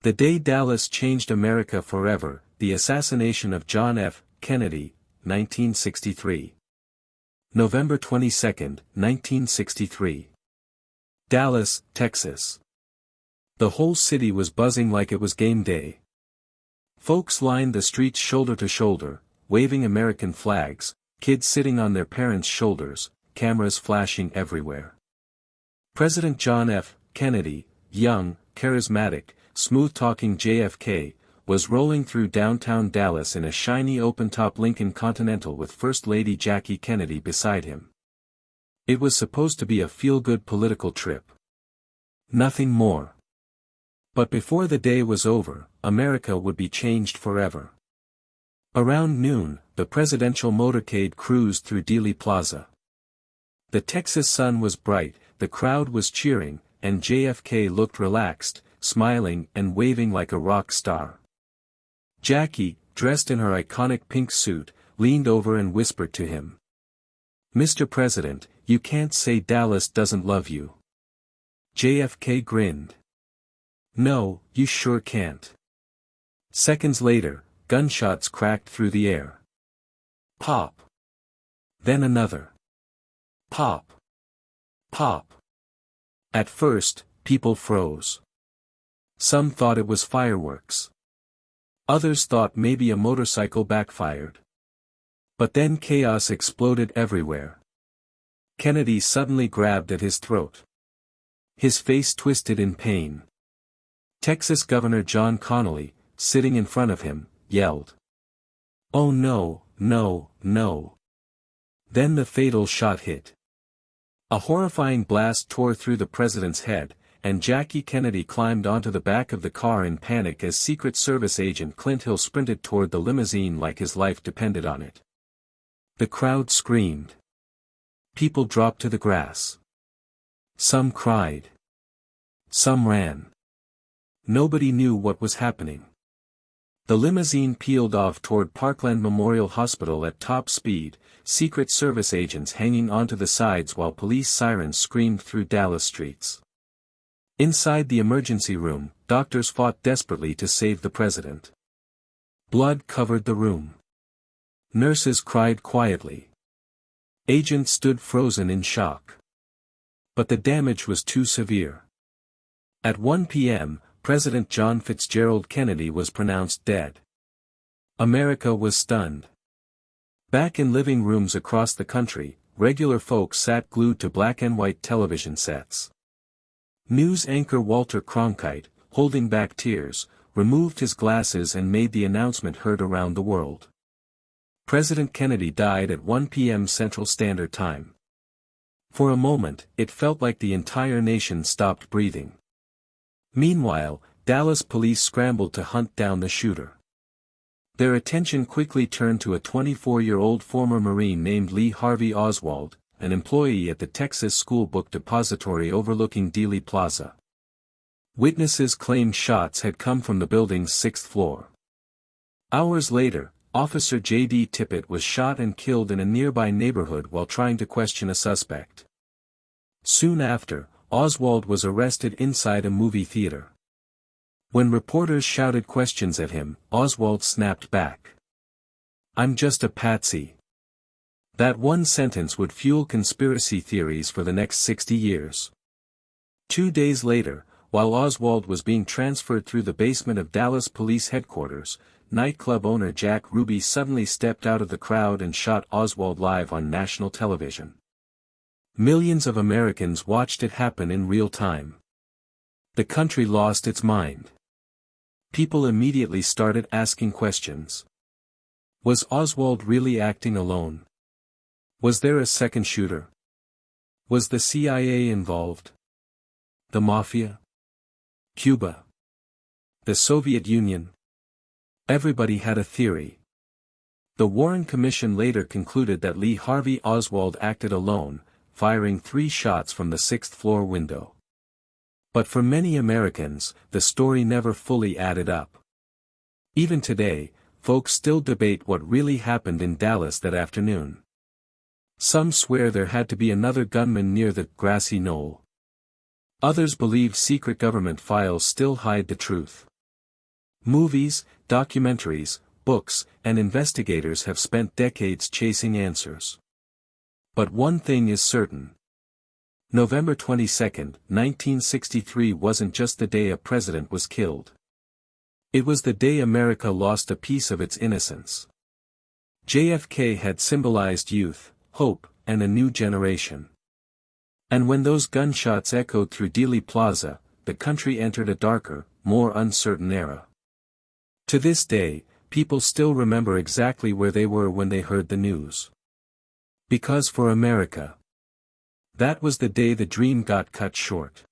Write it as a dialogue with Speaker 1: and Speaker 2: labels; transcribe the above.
Speaker 1: The day Dallas changed America forever, the assassination of John F. Kennedy, 1963. November 22, 1963. Dallas, Texas. The whole city was buzzing like it was game day. Folks lined the streets shoulder to shoulder, waving American flags, kids sitting on their parents' shoulders, cameras flashing everywhere. President John F. Kennedy, young, charismatic, smooth-talking JFK, was rolling through downtown Dallas in a shiny open-top Lincoln Continental with First Lady Jackie Kennedy beside him. It was supposed to be a feel-good political trip. Nothing more. But before the day was over, America would be changed forever. Around noon, the presidential motorcade cruised through Dealey Plaza. The Texas sun was bright, the crowd was cheering, and JFK looked relaxed, smiling and waving like a rock star. Jackie, dressed in her iconic pink suit, leaned over and whispered to him. "Mr. President, you can't say Dallas doesn't love you." JFK grinned. "No, you sure can't." Seconds later, gunshots cracked through the air. Pop. Then another. Pop. Pop. At first, people froze. Some thought it was fireworks. Others thought maybe a motorcycle backfired. But then chaos exploded everywhere. Kennedy suddenly grabbed at his throat. His face twisted in pain. Texas Governor John Connally, sitting in front of him, yelled. "Oh no, no, no." Then the fatal shot hit. A horrifying blast tore through the president's head, and Jackie Kennedy climbed onto the back of the car in panic as Secret Service agent Clint Hill sprinted toward the limousine like his life depended on it. The crowd screamed. People dropped to the grass. Some cried. Some ran. Nobody knew what was happening. The limousine peeled off toward Parkland Memorial Hospital at top speed, Secret Service agents hanging onto the sides while police sirens screamed through Dallas streets. Inside the emergency room, doctors fought desperately to save the president. Blood covered the room. Nurses cried quietly. Agents stood frozen in shock. But the damage was too severe. At 1 p.m., President John Fitzgerald Kennedy was pronounced dead. America was stunned. Back in living rooms across the country, regular folks sat glued to black and white television sets. News anchor Walter Cronkite, holding back tears, removed his glasses and made the announcement heard around the world. President Kennedy died at 1 p.m. Central Standard Time. For a moment, it felt like the entire nation stopped breathing. Meanwhile, Dallas police scrambled to hunt down the shooter. Their attention quickly turned to a 24-year-old former Marine named Lee Harvey Oswald, an employee at the Texas School Book Depository overlooking Dealey Plaza. Witnesses claimed shots had come from the building's 6th floor. Hours later, Officer J.D. Tippit was shot and killed in a nearby neighborhood while trying to question a suspect. Soon after, Oswald was arrested inside a movie theater. When reporters shouted questions at him, Oswald snapped back. "I'm just a patsy." That one sentence would fuel conspiracy theories for the next 60 years. 2 days later, while Oswald was being transferred through the basement of Dallas Police Headquarters, nightclub owner Jack Ruby suddenly stepped out of the crowd and shot Oswald live on national television. Millions of Americans watched it happen in real time. The country lost its mind. People immediately started asking questions. Was Oswald really acting alone? Was there a second shooter? Was the CIA involved? The Mafia? Cuba? The Soviet Union? Everybody had a theory. The Warren Commission later concluded that Lee Harvey Oswald acted alone, firing 3 shots from the 6th floor window. But for many Americans, the story never fully added up. Even today, folks still debate what really happened in Dallas that afternoon. Some swear there had to be another gunman near the grassy knoll. Others believe secret government files still hide the truth. Movies, documentaries, books, and investigators have spent decades chasing answers. But one thing is certain. November 22, 1963 wasn't just the day a president was killed. It was the day America lost a piece of its innocence. JFK had symbolized youth, hope, and a new generation. And when those gunshots echoed through Dealey Plaza, the country entered a darker, more uncertain era. To this day, people still remember exactly where they were when they heard the news. Because for America, that was the day the dream got cut short.